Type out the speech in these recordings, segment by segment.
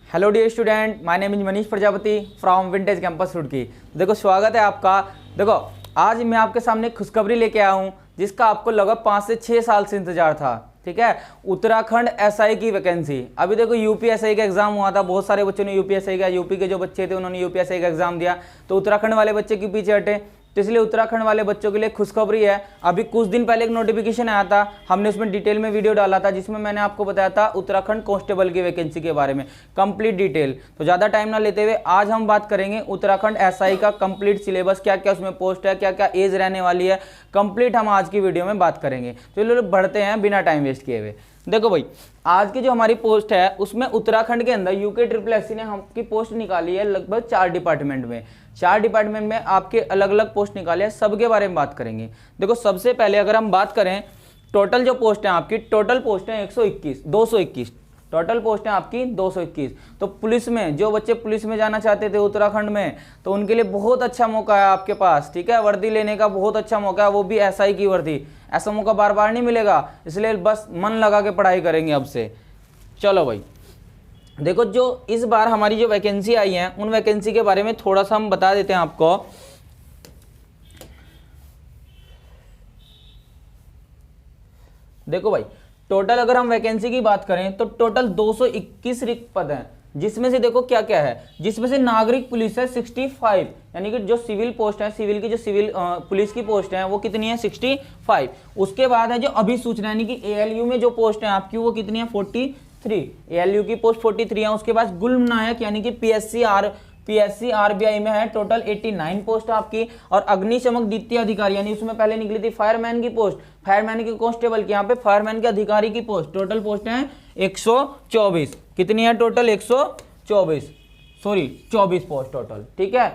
Hello dear student, my name is Manish Prajapati from Vintage Campus Roorkee. देखो स्वागत है आपका। देखो आज मैं आपके सामने खुशखबरी लेके आया हूँ जिसका आपको लगभग 5 से 6 साल से इंतजार था। ठीक है, उत्तराखंड एसआई की वैकेंसी। अभी देखो यूपीएसआई का एग्जाम हुआ था, बहुत सारे बच्चों ने यूपीएसआई का, यूपी के जो बच्चे थे उन्होंने यूपीएसआई का एग्जाम दिया, तो उत्तराखंड वाले बच्चे के पीछे हटे। तो इसलिए उत्तराखंड वाले बच्चों के लिए खुशखबरी है। अभी कुछ दिन पहले एक नोटिफिकेशन आया था, हमने उसमें डिटेल में वीडियो डाला था जिसमें मैंने आपको बताया था उत्तराखंड कांस्टेबल की वैकेंसी के बारे में कंप्लीट डिटेल। तो ज़्यादा टाइम ना लेते हुए आज हम बात करेंगे उत्तराखंड एसआई का कंप्लीट सिलेबस, क्या क्या उसमें पोस्ट है, क्या क्या एज रहने वाली है, कंप्लीट हम आज की वीडियो में बात करेंगे। चलो बढ़ते हैं बिना टाइम वेस्ट किए हुए। देखो भाई, आज की जो हमारी पोस्ट है उसमें उत्तराखंड के अंदर UKSSC ने हमकी पोस्ट निकाली है लगभग 4 डिपार्टमेंट में। 4 डिपार्टमेंट में आपके अलग अलग पोस्ट निकाले हैं, सबके बारे में बात करेंगे। देखो सबसे पहले अगर हम बात करें टोटल जो पोस्ट है आपकी, टोटल पोस्ट है 221 टोटल पोस्ट है आपकी 221। तो पुलिस में जो बच्चे पुलिस में जाना चाहते थे उत्तराखंड में, तो उनके लिए बहुत अच्छा मौका है आपके पास। ठीक है, वर्दी लेने का बहुत अच्छा मौका है, वो भी एसआई की वर्दी। ऐसा मौका बार बार नहीं मिलेगा, इसलिए बस मन लगा के पढ़ाई करेंगे अब से। चलो भाई, देखो जो इस बार हमारी जो वैकेंसी आई है उन वैकेंसी के बारे में थोड़ा सा हम बता देते हैं आपको। देखो भाई, टोटल अगर हम वैकेंसी की बात करें तो टोटल 221 रिक्त पद हैं, जिसमें से देखो क्या क्या है, जिसमें से नागरिक पुलिस है 65, यानी कि जो सिविल पोस्ट है, सिविल की जो सिविल पुलिस की पोस्ट है वो कितनी है 65। उसके बाद है जो अभिसूचना यानी कि ALU में जो पोस्ट है आपकी वो कितनी है 43, ALU की पोस्ट 43 है। उसके बाद गुल्म नायक यानी कि PSC RBI में है टोटल 89 पोस्ट आपकी। और अग्निशमक द्वितीय अधिकारी यानी उसमें पहले निकली थी फायरमैन की पोस्ट, फायरमैन के कांस्टेबल की, यहाँ पे फायरमैन के अधिकारी की पोस्ट, टोटल पोस्ट है 124। कितनी है टोटल 24 पोस्ट टोटल। ठीक है,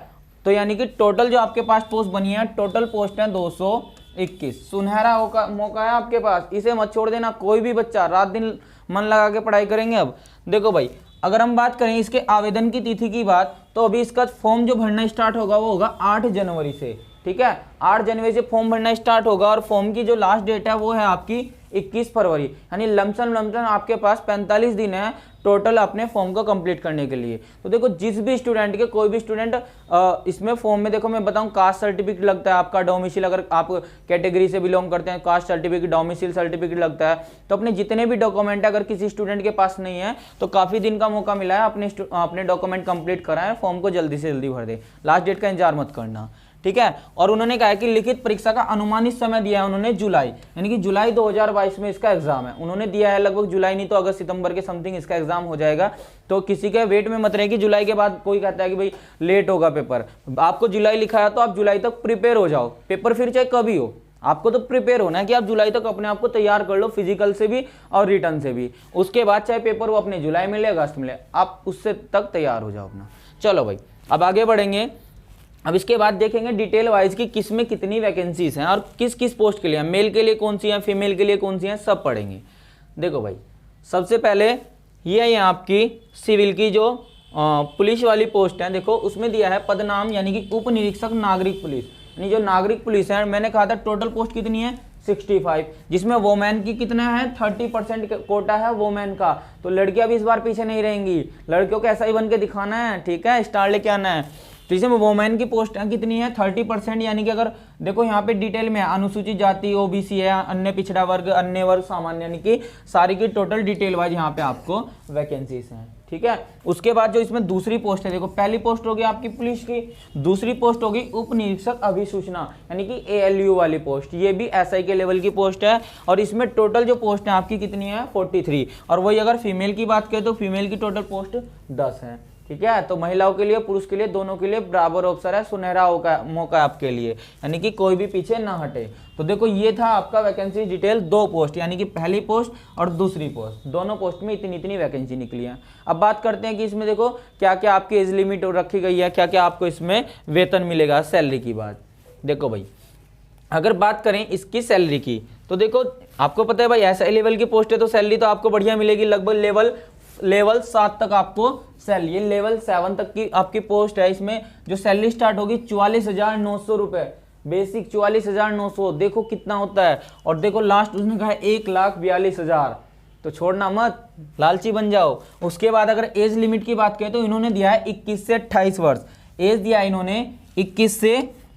तो यानी कि टोटल जो आपके पास पोस्ट बनी है टोटल पोस्ट है 221। सुनहरा मौका है आपके पास, इसे मत छोड़ देना। कोई भी बच्चा रात दिन मन लगा के पढ़ाई करेंगे। अब देखो भाई, अगर हम बात करें इसके आवेदन की तिथि की बात, तो अभी इसका फॉर्म जो भरना स्टार्ट होगा वो होगा 8 जनवरी से। ठीक है, 8 जनवरी से फॉर्म भरना स्टार्ट होगा और फॉर्म की जो लास्ट डेट है वो है आपकी 21 फरवरी, यानी लमसम आपके पास 45 दिन है टोटल अपने फॉर्म को कंप्लीट करने के लिए। तो देखो जिस भी स्टूडेंट के, कोई भी स्टूडेंट इसमें फॉर्म में, देखो मैं बताऊं, कास्ट सर्टिफिकेट लगता है आपका, डोमिसाइल अगर आप कैटेगरी से बिलोंग करते हैं कास्ट सर्टिफिकेट, डोमिसाइल सर्टिफिकेट लगता है। तो अपने जितने भी डॉक्यूमेंट अगर किसी स्टूडेंट के पास नहीं है तो काफी दिन का मौका मिला है, अपने डॉक्यूमेंट कंप्लीट कराएं, फॉर्म को जल्दी से जल्दी भर दे, लास्ट डेट का इंतजार मत करना। ठीक है, और उन्होंने कहा है कि लिखित परीक्षा का अनुमानित समय दिया है उन्होंने जुलाई, यानी कि जुलाई 2022 में इसका एग्जाम है उन्होंने दिया है, लगभग जुलाई नहीं तो अगस्त सितंबर के समथिंग इसका एग्जाम हो जाएगा। तो किसी के वेट में मत रहे कि जुलाई के बाद कोई कहता है कि भाई लेट होगा पेपर। आपको जुलाई लिखा है तो आप जुलाई तक प्रिपेयर हो जाओ, पेपर फिर चाहे कभी हो, आपको तो प्रिपेयर होना है कि आप जुलाई तक अपने आप को तैयार कर लो, फिजिकल से भी और रिटर्न से भी। उसके बाद चाहे पेपर वो अपने जुलाई में ले अगस्त में ले, आप उससे तक तैयार हो जाओ अपना। चलो भाई, अब आगे बढ़ेंगे। अब इसके बाद देखेंगे डिटेल वाइज की किस में कितनी वैकेंसीज हैं और किस किस पोस्ट के लिए हैं, मेल के लिए कौन सी हैं, फीमेल के लिए कौन सी हैं, सब पढ़ेंगे। देखो भाई, सबसे पहले ये है आपकी सिविल की जो पुलिस वाली पोस्ट है। देखो उसमें दिया है पद नाम यानी कि उप निरीक्षक नागरिक पुलिस, यानी जो नागरिक पुलिस है, मैंने कहा था टोटल पोस्ट कितनी है 65, जिसमें वोमेन की कितना है 30% कोटा है वोमेन का। तो लड़कियां भी इस बार पीछे नहीं रहेंगी, लड़कियों को ऐसा ही बन के दिखाना है। ठीक है, स्टार लेके आना है। तो इसमें वोमेन की पोस्ट कितनी है 30%, यानी कि अगर देखो यहाँ पे डिटेल में अनुसूचित जाति, OBC है, अन्य पिछड़ा वर्ग, अन्य वर्ग, सामान्य, यानी कि सारी की टोटल डिटेल वाइज यहाँ पे आपको वैकेंसीज हैं। ठीक है, उसके बाद जो इसमें दूसरी पोस्ट है, देखो पहली पोस्ट होगी आपकी पुलिस की, दूसरी पोस्ट होगी उप निरीक्षक अभिसूचना यानी कि ALU वाली पोस्ट, ये भी SI के लेवल की पोस्ट है। और इसमें टोटल जो पोस्ट है आपकी कितनी है 43। और वही अगर फीमेल की बात करें तो फीमेल की टोटल पोस्ट 10 है। ठीक है, तो महिलाओं के लिए पुरुष के लिए दोनों के लिए बराबर अवसर है, सुनहरा मौका है आपके लिए, यानी कि कोई भी पीछे ना हटे। तो देखो ये था आपका वैकेंसी डिटेल, 2 पोस्ट यानी कि पहली पोस्ट और दूसरी पोस्ट, दोनों पोस्ट में इतनी इतनी वैकेंसी निकली है। अब बात करते हैं कि इसमें देखो क्या क्या आपकी एज लिमिट रखी गई है, क्या क्या आपको इसमें वेतन मिलेगा। सैलरी की बात देखो भाई, अगर बात करें इसकी सैलरी की तो देखो आपको पता है भाई SI लेवल की पोस्ट है तो सैलरी तो आपको बढ़िया मिलेगी, लगभग लेवल 7 तक आपको सैलरी, लेवल 7 तक की आपकी पोस्ट है। इसमें जो सैलरी स्टार्ट होगी 44,900 रुपए, बेसिक 44,900, देखो कितना होता है। और देखो लास्ट उसने कहा 1,42,000, तो छोड़ना मत, लालची बन जाओ। उसके बाद अगर एज लिमिट की बात करें तो इन्होंने दिया है 21 से 28 वर्ष, एज दिया है इन्होंने 21 से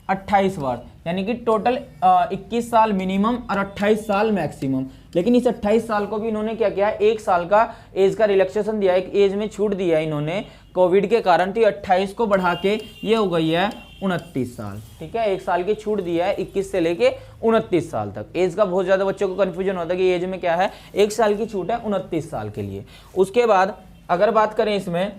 28 वर्ष, यानी कि टोटल 21 साल मिनिमम और 28 साल मैक्सिमम। लेकिन इस 28 साल को भी इन्होंने क्या किया है, 1 साल का एज का रिलैक्सेशन दिया है, एक एज में छूट दिया है इन्होंने कोविड के कारण, तो 28 को बढ़ा के ये हो गई है 29 साल। ठीक है, 1 साल की छूट दिया है 21 से लेके 29 साल तक। एज का बहुत ज़्यादा बच्चों को कन्फ्यूजन होता है कि एज में क्या है, 1 साल की छूट है 29 साल के लिए। उसके बाद अगर बात करें इसमें,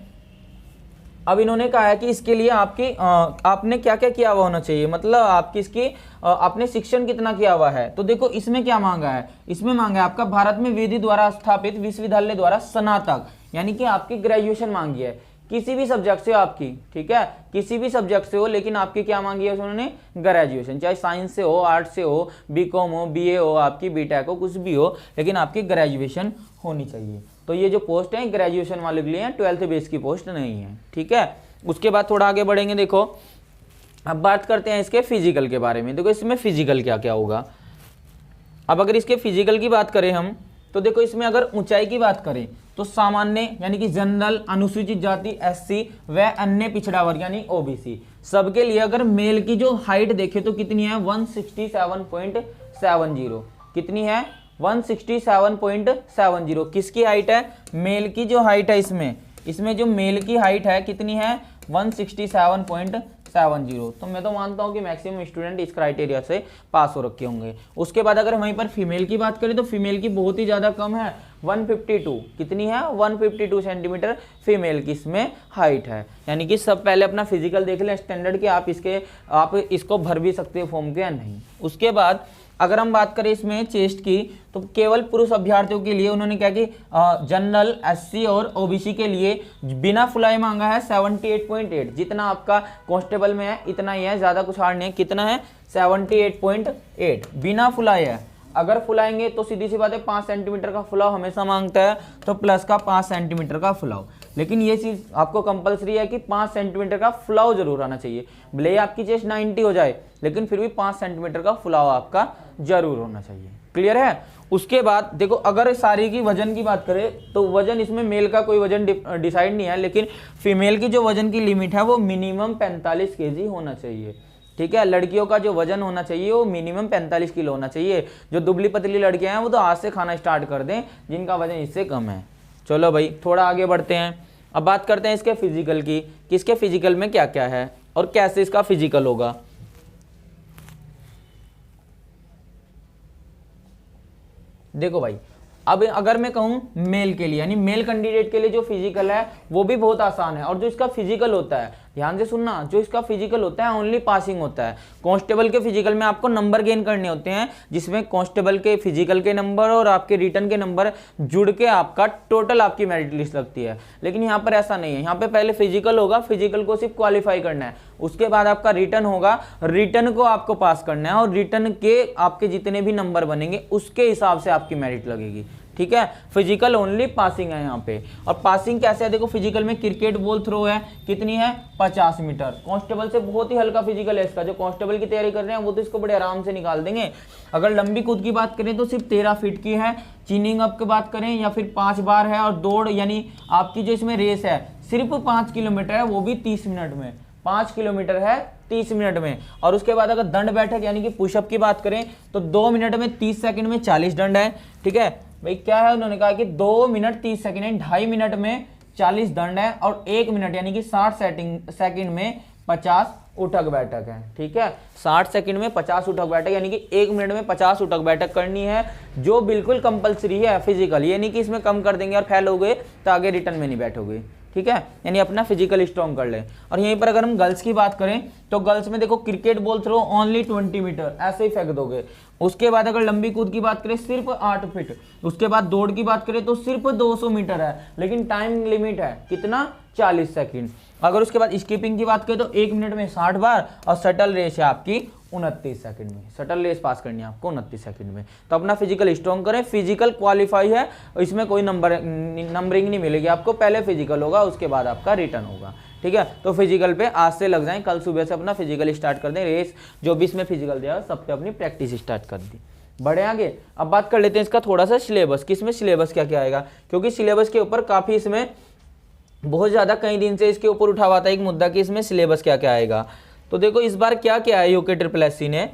अब इन्होंने कहा है कि इसके लिए आपकी आपने क्या क्या किया हुआ होना चाहिए, मतलब आपकी इसकी आपने शिक्षण कितना किया हुआ है। तो देखो इसमें क्या मांगा है, इसमें मांगा है आपका भारत में विधि द्वारा स्थापित विश्वविद्यालय द्वारा स्नातक, यानी कि आपकी ग्रेजुएशन मांगी है किसी भी सब्जेक्ट से आपकी। ठीक है, किसी भी सब्जेक्ट से हो, लेकिन आपकी क्या मांगी है उन्होंने, ग्रेजुएशन, चाहे साइंस से हो, आर्ट्स से हो, बीकॉम हो, बीए हो, आपकी बीटेक हो, कुछ भी हो, लेकिन आपकी ग्रेजुएशन होनी चाहिए। तो ये जो पोस्ट है ग्रेजुएशन वाले के लिए है, 12th बेस की पोस्ट नहीं है। ठीक है, उसके बाद थोड़ा आगे बढ़ेंगे। देखो अब बात करते हैं इसके फिजिकल के बारे में। देखो इसमें फिजिकल क्या क्या होगा। अब अगर इसके फिजिकल की बात करें हम, तो देखो इसमें अगर ऊंचाई की बात करें तो सामान्य यानी कि जनरल, अनुसूचित जाति एससी व अन्य पिछड़ा वर्ग यानी ओबीसी, सबके लिए अगर मेल की जो हाइट देखें तो कितनी है, 167.70। कितनी है, 167.70। किसकी हाइट है, मेल की जो हाइट है इसमें जो मेल की हाइट है कितनी है, 167.70। तो मैं तो मानता हूं कि मैक्सिमम स्टूडेंट इस क्राइटेरिया से पास हो रखे होंगे। उसके बाद अगर वहीं पर फीमेल की बात करें तो फीमेल की बहुत ही ज़्यादा कम है, 152। कितनी है, 152 सेंटीमीटर फीमेल की इसमें हाइट है। यानी कि सब पहले अपना फिजिकल देख लें स्टैंडर्ड के, आप इसको भर भी सकते हो फॉर्म के या नहीं। उसके बाद अगर हम बात करें इसमें चेस्ट की, तो केवल पुरुष अभ्यर्थियों के लिए उन्होंने क्या कि जनरल, एससी और ओबीसी के लिए बिना फुलाए मांगा है 78.8। जितना आपका कांस्टेबल में है इतना ही है, ज़्यादा कुछ हार्ड नहीं है। कितना है, 78.8 बिना फुलाए है। अगर फुलाएंगे तो सीधी सी बात है 5 सेंटीमीटर का फुलाव हमेशा मांगता है, तो प्लस का 5 सेंटीमीटर का फुलाव। लेकिन ये चीज़ आपको कंपलसरी है कि 5 सेंटीमीटर का फुलाव जरूर आना चाहिए। भले ही आपकी चेस्ट 90 हो जाए, लेकिन फिर भी 5 सेंटीमीटर का फुलाव आपका जरूर होना चाहिए। क्लियर है। उसके बाद देखो अगर सारी की वजन की बात करें तो वजन इसमें मेल का कोई वजन डिसाइड नहीं है, लेकिन फीमेल की जो वजन की लिमिट है वो मिनिमम 45 केजी होना चाहिए। ठीक है, लड़कियों का जो वजन होना चाहिए वो मिनिमम 45 किलो होना चाहिए। जो दुबली पतली लड़कियां हैं वो तो आज से खाना स्टार्ट कर दें जिनका वजन इससे कम है। चलो भाई थोड़ा आगे बढ़ते हैं। अब बात करते हैं इसके फिजिकल की, कि इसके फिजिकल में क्या क्या है और कैसे इसका फिजिकल होगा। देखो भाई, अब अगर मैं कहूं मेल के लिए यानी मेल कैंडिडेट के लिए जो फिजिकल है वो भी बहुत आसान है। और जो इसका फिजिकल होता है, ध्यान से सुनना, जो इसका फिजिकल होता है ओनली पासिंग होता है। कांस्टेबल के फिजिकल में आपको नंबर गेन करने होते हैं, जिसमें कांस्टेबल के फिजिकल के नंबर और आपके रिटर्न के नंबर जुड़ के आपका टोटल आपकी मेरिट लिस्ट लगती है। लेकिन यहाँ पर ऐसा नहीं है, यहाँ पे पहले फिजिकल होगा, फिजिकल को सिर्फ क्वालिफाई करना है, उसके बाद आपका रिटर्न होगा, रिटर्न को आपको पास करना है और रिटर्न के आपके जितने भी नंबर बनेंगे उसके हिसाब से आपकी मेरिट लगेगी। ठीक है, फिजिकल ओनली पासिंग है यहाँ पे। और पासिंग कैसे है, देखो फिजिकल में क्रिकेट बॉल थ्रो है, कितनी है, 50 मीटर। कांस्टेबल से बहुत ही हल्का फिजिकल है इसका। जो कांस्टेबल की तैयारी कर रहे हैं वो तो इसको बड़े आराम से निकाल देंगे। अगर लंबी कूद की बात करें तो सिर्फ 13 फीट की है। चीनिंग अप की बात करें या फिर 5 बार है। और दौड़ यानी आपकी जो इसमें रेस है सिर्फ 5 किलोमीटर है, वो भी 30 मिनट में। 5 किलोमीटर है 30 मिनट में। और उसके बाद अगर दंड बैठक यानी कि पुशअप की बात करें तो 2 मिनट में 30 सेकंड में 40 दंड है। ठीक है भाई, क्या है, उन्होंने कहा कि 2 मिनट 30 सेकंड है, 2.5 मिनट में 40 दंड है और 1 मिनट यानी कि 60 सेकंड में 50 उठक बैठक है। ठीक है, 60 सेकंड में 50 उठक बैठक यानी कि 1 मिनट में 50 उठक बैठक करनी है, जो बिल्कुल कंपलसरी है फिजिकल। ये नहीं कि इसमें कम कर देंगे और फेल हो गए तो आगे रिटर्न में नहीं बैठोगे। ठीक है, यानी अपना फिजिकल स्ट्रॉन्ग कर ले। और यहीं पर अगर हम गर्ल्स की बात करें तो गर्ल्स में देखो cricket ball throw only 20 metre, ऐसे ही फेंक दोगे। उसके बाद अगर लंबी कूद की बात करें सिर्फ 8 फीट। उसके बाद दौड़ की बात करें तो सिर्फ 200 मीटर है, लेकिन टाइम लिमिट है कितना, 40 सेकंड। अगर उसके बाद स्कीपिंग की बात करें तो 1 मिनट में 60 बार और शटल रेस है आपकी 29 सेकंड में। शटल रेस पास करनी है आपको 29 सेकंड में। तो अपना फिजिकल स्ट्रॉन्ग करें, फिजिकल क्वालिफाई है, इसमें कोई नंबरिंग नहीं मिलेगी आपको। पहले फिजिकल होगा उसके बाद आपका रिटर्न होगा। ठीक है, तो फिजिकल पे आज से लग जाएं, कल सुबह से अपना फिजिकल स्टार्ट कर दें। रेस जो भी इसमें फिजिकल दिया सब पे अपनी प्रैक्टिस स्टार्ट कर दी। बढ़े आगे। अब बात कर लेते हैं इसका थोड़ा सा सिलेबस, किसमें सिलेबस क्या क्या आएगा, क्योंकि सिलेबस के ऊपर काफ़ी इसमें बहुत ज़्यादा कई दिन से इसके ऊपर उठा हुआ था एक मुद्दा कि इसमें सिलेबस क्या क्या आएगा। तो देखो इस बार क्या क्या है यूके ट्रिपल एससी ने।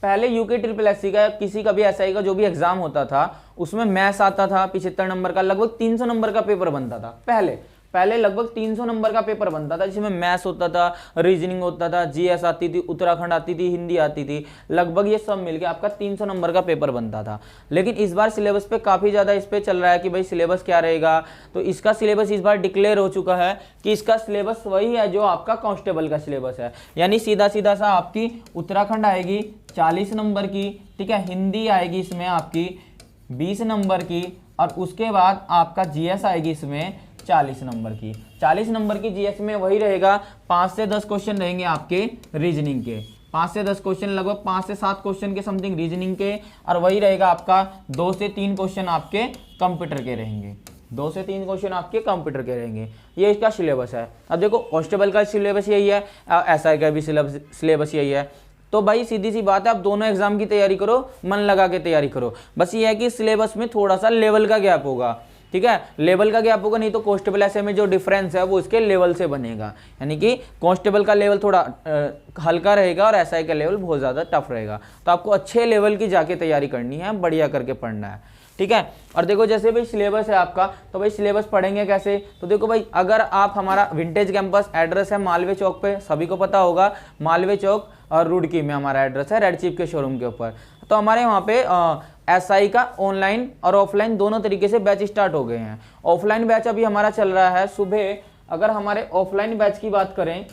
पहले यूके ट्रिपल एससी का किसी का भी एसआई का जो भी एग्जाम होता था उसमें मैथ्स आता था 75 नंबर का, लगभग 300 नंबर का पेपर बनता था। पहले लगभग 300 नंबर का पेपर बनता था, जिसमें मैथ्स होता था, रीजनिंग होता था, जीएस आती थी, उत्तराखंड आती थी, हिंदी आती थी, लगभग ये सब मिलके आपका 300 नंबर का पेपर बनता था। लेकिन इस बार सिलेबस पे काफ़ी ज़्यादा इस पे चल रहा है कि भाई सिलेबस क्या रहेगा। तो इसका सिलेबस इस बार डिक्लेयर हो चुका है कि इसका सिलेबस वही है जो आपका कांस्टेबल का सिलेबस है, यानी सीधा सीधा सा आपकी उत्तराखंड आएगी 40 नंबर की, ठीक है, हिंदी आएगी इसमें आपकी 20 नंबर की, और उसके बाद आपका जीएस आएगी इसमें 40 नंबर की। 40 नंबर की जीएस में वही रहेगा, 5 से 10 क्वेश्चन रहेंगे आपके रीजनिंग के, 5 से 10 क्वेश्चन, लगभग 5 से 7 क्वेश्चन के समथिंग रीजनिंग के, और वही रहेगा आपका 2 से 3 क्वेश्चन आपके कंप्यूटर के रहेंगे, 2 से 3 क्वेश्चन आपके कंप्यूटर के रहेंगे। ये इसका सिलेबस है। अब देखो कांस्टेबल का सिलेबस यही है, एसआई का भी सिलेबस यही है। तो भाई सीधी सी बात है, आप दोनों एग्जाम की तैयारी करो, मन लगा के तैयारी करो। बस ये है कि सिलेबस में थोड़ा सा लेवल का गैप होगा, ठीक है, लेवल का गैप होगा, नहीं तो कांस्टेबल एसआई में जो डिफरेंस है वो इसके लेवल से बनेगा। यानी कि कांस्टेबल का लेवल थोड़ा हल्का रहेगा और एसआई का लेवल बहुत ज़्यादा टफ रहेगा। तो आपको अच्छे लेवल की जाके तैयारी करनी है, बढ़िया करके पढ़ना है, ठीक है। और देखो जैसे भाई सिलेबस है आपका, तो भाई सिलेबस पढ़ेंगे कैसे। तो देखो भाई, अगर आप हमारा विंटेज कैंपस एड्रेस है मालवे चौक पे, सभी को पता होगा मालवे चौक और रुड़की में हमारा एड्रेस है, रेड चीफ के शोरूम के ऊपर। तो हमारे वहाँ पे एसआई का ऑनलाइन और ऑफलाइन दोनों तरीके से बैच स्टार्ट हो गए हैं। ऑफलाइन बैच अभी हमारा चल रहा है सुबह, अगर हमारे ऑफलाइन बैच की बात करें,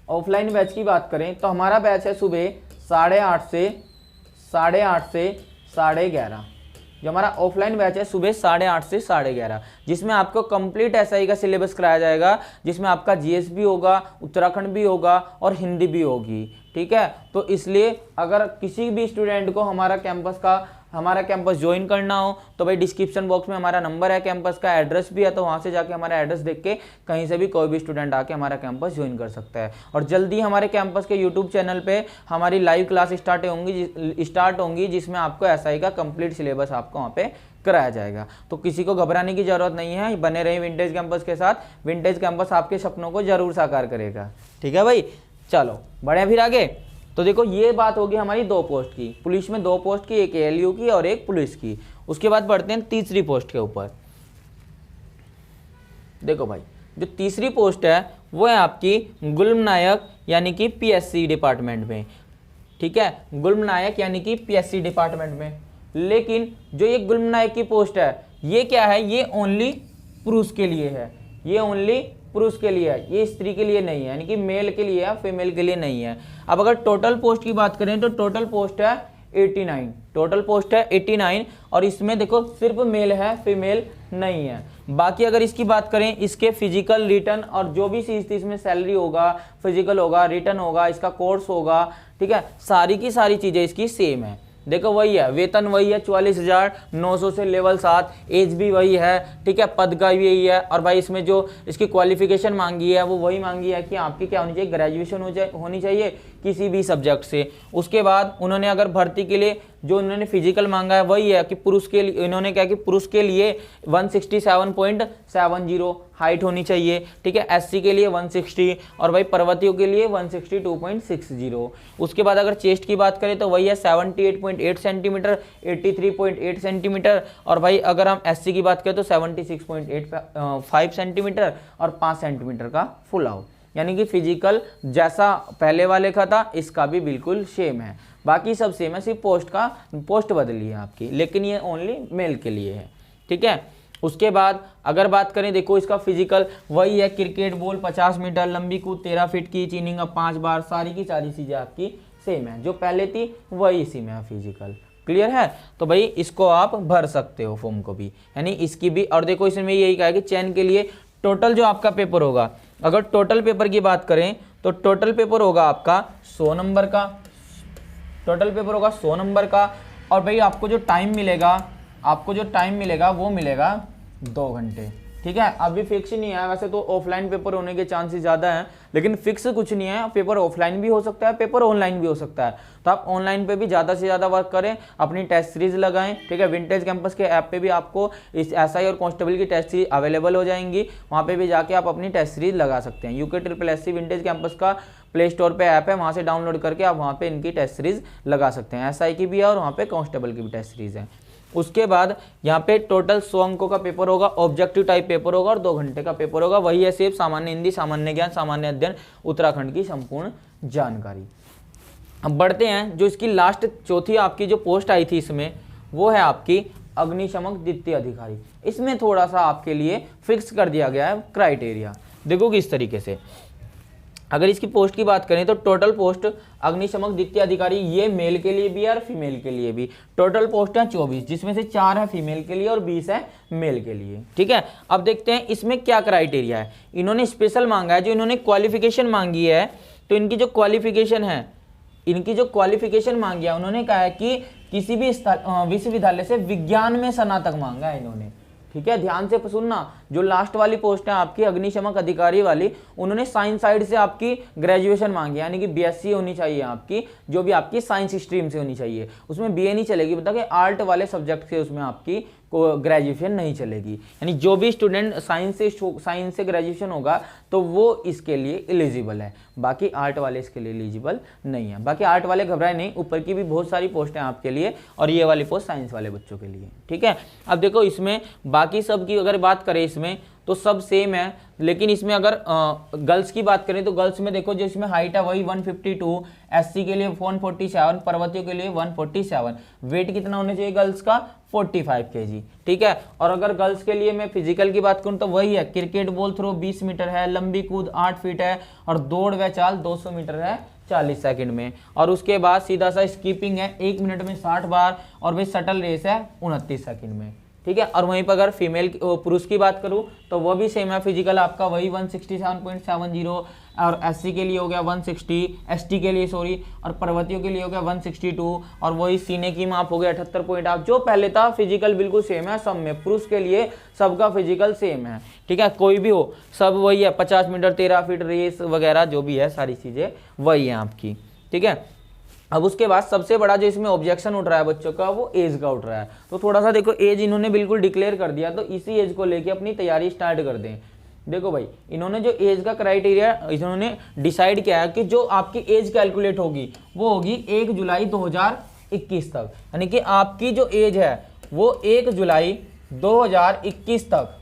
ऑफलाइन बैच की बात करें तो हमारा बैच है सुबह 8:30 से 11:30। जो हमारा ऑफलाइन बैच है सुबह 8:30 से 11:30, जिसमें आपको कंप्लीट एसआई का सिलेबस कराया जाएगा, जिसमें आपका जीएस भी होगा, उत्तराखंड भी होगा और हिंदी भी होगी, ठीक है। तो इसलिए अगर किसी भी स्टूडेंट को हमारा कैंपस ज्वाइन करना हो तो भाई डिस्क्रिप्शन बॉक्स में हमारा नंबर है, कैंपस का एड्रेस भी है, तो वहाँ से जाके हमारा एड्रेस देख के कहीं से भी कोई भी स्टूडेंट आके हमारा कैंपस ज्वाइन कर सकता है। और जल्दी हमारे कैंपस के यूट्यूब चैनल पे हमारी लाइव क्लास स्टार्ट होंगी जिसमें आपको एसआई का कंप्लीट सिलेबस आपको वहाँ पे कराया जाएगा। तो किसी को घबराने की जरूरत नहीं है, बने रहे विंटेज कैंपस के साथ। विंटेज कैंपस आपके सपनों को जरूर साकार करेगा, ठीक है भाई। चलो बढ़े फिर आगे। तो देखो ये बात होगी हमारी 2 पोस्ट की, पुलिस में 2 पोस्ट की, एक एएलयू की और एक पुलिस की। उसके बाद बढ़ते हैं तीसरी पोस्ट के ऊपर। देखो भाई, जो तीसरी पोस्ट है वो है आपकी गुल्म नायक यानी कि पीएससी डिपार्टमेंट में, ठीक है, गुल्म नायक यानी कि पीएससी डिपार्टमेंट में। लेकिन जो ये गुल्म नायक की पोस्ट है ये क्या है, ये ओनली पुरुष के लिए है, ये ओनली पुरुष के लिए है, ये स्त्री के लिए नहीं है, यानी कि मेल के लिए है, फीमेल के लिए नहीं है। अब अगर टोटल पोस्ट की बात करें तो टोटल पोस्ट है 89, टोटल पोस्ट है 89, और इसमें देखो सिर्फ मेल है, फीमेल नहीं है। बाकी अगर इसकी बात करें, इसके फिजिकल, रिटर्न और जो भी चीज़ थी इसमें सैलरी होगा, फिजिकल होगा, रिटर्न होगा, इसका कोर्स होगा, ठीक है, सारी की सारी चीज़ें इसकी सेम है। देखो वही है, वेतन वही है 44,900 से लेवल 7, एज भी वही है, ठीक है, पद का भी यही है। और भाई इसमें जो इसकी क्वालिफिकेशन मांगी है वो वही मांगी है कि आपकी क्या होनी चाहिए, ग्रेजुएशन होनी चाहिए किसी भी सब्जेक्ट से। उसके बाद उन्होंने अगर भर्ती के लिए जो उन्होंने फिजिकल मांगा है वही है कि पुरुष के लिए, इन्होंने क्या कि पुरुष के लिए 167.70 हाइट होनी चाहिए, ठीक है, एससी के लिए 160 और भाई पर्वतियों के लिए 162.60। उसके बाद अगर चेस्ट की बात करें तो वही है 78.8 सेंटीमीटर, 83.8 सेंटीमीटर, और भाई अगर हम एससी की बात करें तो 76.85 सेंटीमीटर और 5 सेंटीमीटर का फुल आउट। यानी कि फिजिकल जैसा पहले वाले का था इसका भी बिल्कुल सेम है, बाकी सब सेम है, सिर्फ पोस्ट बदली है आपकी, लेकिन ये ओनली मेल के लिए है, ठीक है। उसके बाद अगर बात करें, देखो इसका फिजिकल वही है, क्रिकेट बॉल 50 मीटर, लंबी कूद 13 फीट की, चीनिंग अप 5 बार, सारी की सारी चीज़ें आपकी सेम है, जो पहले थी वही इसी में है फिजिकल। क्लियर है? तो भाई इसको आप भर सकते हो फॉर्म को भी, यानी इसकी भी। और देखो इसमें यही कहा है कि चयन के लिए टोटल जो आपका पेपर होगा, अगर टोटल पेपर की बात करें तो टोटल पेपर होगा आपका 100 नंबर का, टोटल पेपर होगा 100 नंबर का। और भाई आपको जो टाइम मिलेगा वो मिलेगा 2 घंटे, ठीक है, अभी फिक्स नहीं है, वैसे तो ऑफलाइन पेपर होने के चांसेस ज़्यादा हैं, लेकिन फिक्स कुछ नहीं है, पेपर ऑफलाइन भी हो सकता है, पेपर ऑनलाइन भी हो सकता है। तो आप ऑनलाइन पे भी ज़्यादा से ज़्यादा वर्क करें, अपनी टेस्ट सीरीज लगाएं, ठीक है। विंटेज कैंपस के ऐप पे भी आपको इस एसआई और कांस्टेबल की टेस्ट सीरीज अवेलेबल हो जाएंगी, वहाँ पे भी जाके आप अपनी टेस्ट सीरीज लगा सकते हैं। UKSSC विंटेज कैंपस का प्ले स्टोर पे ऐप है, वहाँ से डाउनलोड करके आप वहाँ पे इनकी टेस्ट सीरीज लगा सकते हैं। एसआई की भी है और वहाँ पे कांस्टेबल की भी टेस्ट सीरीज है। उसके बाद यहाँ पे टोटल 100 अंकों का पेपर होगा, ऑब्जेक्टिव टाइप पेपर होगा और 2 घंटे का पेपर होगा। वही है सिर्फ सामान्य हिंदी, सामान्य ज्ञान, सामान्य अध्ययन, उत्तराखंड की संपूर्ण जानकारी। अब बढ़ते हैं, जो इसकी लास्ट चौथी आपकी जो पोस्ट आई थी इसमें, वो है आपकी अग्निशमक द्वितीय अधिकारी। इसमें थोड़ा सा आपके लिए फिक्स कर दिया गया है क्राइटेरिया। देखो किस तरीके से, अगर इसकी पोस्ट की बात करें तो टोटल पोस्ट अग्निशमक द्वितीय अधिकारी ये मेल के लिए भी है और फीमेल के लिए भी। टोटल पोस्ट है 24, जिसमें से 4 है फीमेल के लिए और 20 है मेल के लिए, ठीक है। अब देखते हैं इसमें क्या क्राइटेरिया है। इन्होंने स्पेशल मांगा है, जो इन्होंने क्वालिफिकेशन मांगी है, तो इनकी जो क्वालिफिकेशन मांगी है, उन्होंने कहा है कि किसी भी विश्वविद्यालय से विज्ञान में स्नातक मांगा है इन्होंने, ठीक है। ध्यान से सुनना, जो लास्ट वाली पोस्ट है आपकी अग्निशमक अधिकारी वाली, उन्होंने साइंस साइड से आपकी ग्रेजुएशन मांगी, यानी कि BSc होनी चाहिए आपकी, जो भी आपकी साइंस स्ट्रीम से होनी चाहिए। उसमें BA नहीं चलेगी, बता कि आर्ट वाले सब्जेक्ट से उसमें आपकी ग्रेजुएशन नहीं चलेगी। यानी जो भी स्टूडेंट साइंस से ग्रेजुएशन होगा तो वो इसके लिए एलिजिबल है, बाकी आर्ट वाले इसके लिए एलिजिबल नहीं है। बाकी आर्ट वाले घबराए नहीं, ऊपर की भी बहुत सारी पोस्ट हैं आपके लिए, और ये वाली पोस्ट साइंस वाले बच्चों के लिए, ठीक है। अब देखो इसमें बाकी सब की अगर बात करें इसमें तो सब सेम है, लेकिन इसमें अगर गर्ल्स की बात करें तो गर्ल्स में देखो जो इसमें हाइट है वही 152, SC के लिए 147, पर्वतियों के लिए 147, वेट कितना होना चाहिए गर्ल्स का 45 kg, ठीक है। और अगर गर्ल्स के लिए मैं फिजिकल की बात करूं तो वही है, क्रिकेट बॉल थ्रो 20 मीटर है, लंबी कूद 8 फीट है, और दौड़ व चाल 200 मीटर है 40 सेकंड में। और उसके बाद सीधा सा स्कीपिंग है 1 मिनट में 60 बार, और भाई शटल रेस है 29 सेकंड में, ठीक है। और वहीं पर अगर फीमेल पुरुष की बात करूं तो वह भी सेम है, फिजिकल आपका वही 167.70, और SC के लिए हो गया 160, ST के लिए सॉरी, और पर्वतियों के लिए हो गया 162, और वही सीने की माप हो गया 78.8। जो पहले था फिजिकल बिल्कुल सेम है सब में, पुरुष के लिए सबका फिजिकल सेम है, ठीक है। कोई भी हो सब वही है, 50 मीटर 13 फीट रेस वगैरह जो भी है सारी चीज़ें वही है आपकी, ठीक है। अब उसके बाद सबसे बड़ा जो इसमें ऑब्जेक्शन उठ रहा है बच्चों का, वो एज का उठ रहा है। तो थोड़ा सा देखो, एज इन्होंने बिल्कुल डिक्लेयर कर दिया, तो इसी एज को लेके अपनी तैयारी स्टार्ट कर दें। देखो भाई, इन्होंने जो एज का क्राइटेरिया इन्होंने डिसाइड किया है कि जो आपकी एज कैलकुलेट होगी वो होगी 1 जुलाई 2021 तक, यानी कि आपकी जो एज है वो 1 जुलाई 2021 तक,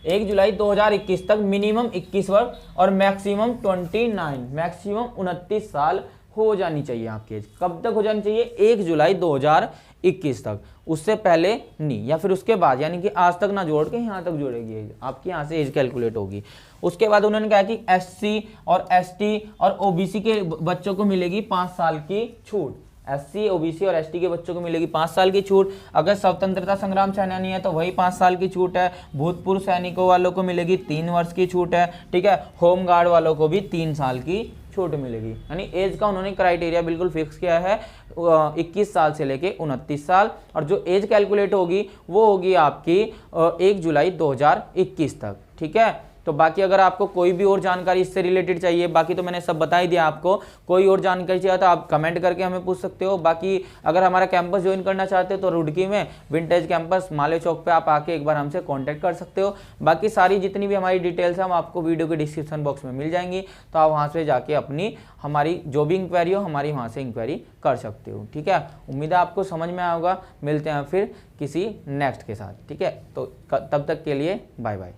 1 जुलाई 2021 तक मिनिमम 21 वर्ष और मैक्सिमम 29, मैक्सिमम 29 साल हो जानी चाहिए आपकी एज। कब तक हो जानी चाहिए? 1 जुलाई 2021 तक, उससे पहले नहीं, या फिर उसके बाद, यानी कि आज तक ना जोड़ के यहाँ तक जोड़ेगी एज आपकी, यहाँ से एज कैलकुलेट होगी। उसके बाद उन्होंने कहा कि SC और ST और OBC के बच्चों को मिलेगी 5 साल की छूट। SC, OBC और ST के बच्चों को मिलेगी 5 साल की छूट। अगर स्वतंत्रता संग्राम सेनानी है तो वही 5 साल की छूट है। भूतपूर्व सैनिकों वालों को मिलेगी 3 वर्ष की छूट है, ठीक है। होम गार्ड वालों को भी 3 साल की छूट मिलेगी। यानी एज का उन्होंने क्राइटेरिया बिल्कुल फिक्स किया है, 21 साल से लेके 29 साल, और जो एज कैलकुलेट होगी वो होगी आपकी 1 जुलाई 2021 तक, ठीक है। तो बाकी अगर आपको कोई भी और जानकारी इससे रिलेटेड चाहिए, बाकी तो मैंने सब बता ही दिया आपको, कोई और जानकारी चाहिए तो आप कमेंट करके हमें पूछ सकते हो। बाकी अगर हमारा कैंपस ज्वाइन करना चाहते हो तो रुड़की में विंटेज कैंपस माले चौक पे आप आके एक बार हमसे कांटेक्ट कर सकते हो। बाकी सारी जितनी भी हमारी डिटेल्स हैं हम आपको वीडियो के डिस्क्रिप्शन बॉक्स में मिल जाएंगी, तो आप वहाँ से जाके अपनी हमारी जो भी इंक्वायरी हो हमारी वहाँ से इंक्वायरी कर सकते हो, ठीक है। उम्मीद है आपको समझ में आया होगा। मिलते हैं फिर किसी नेक्स्ट के साथ, ठीक है। तो तब तक के लिए बाय बाय।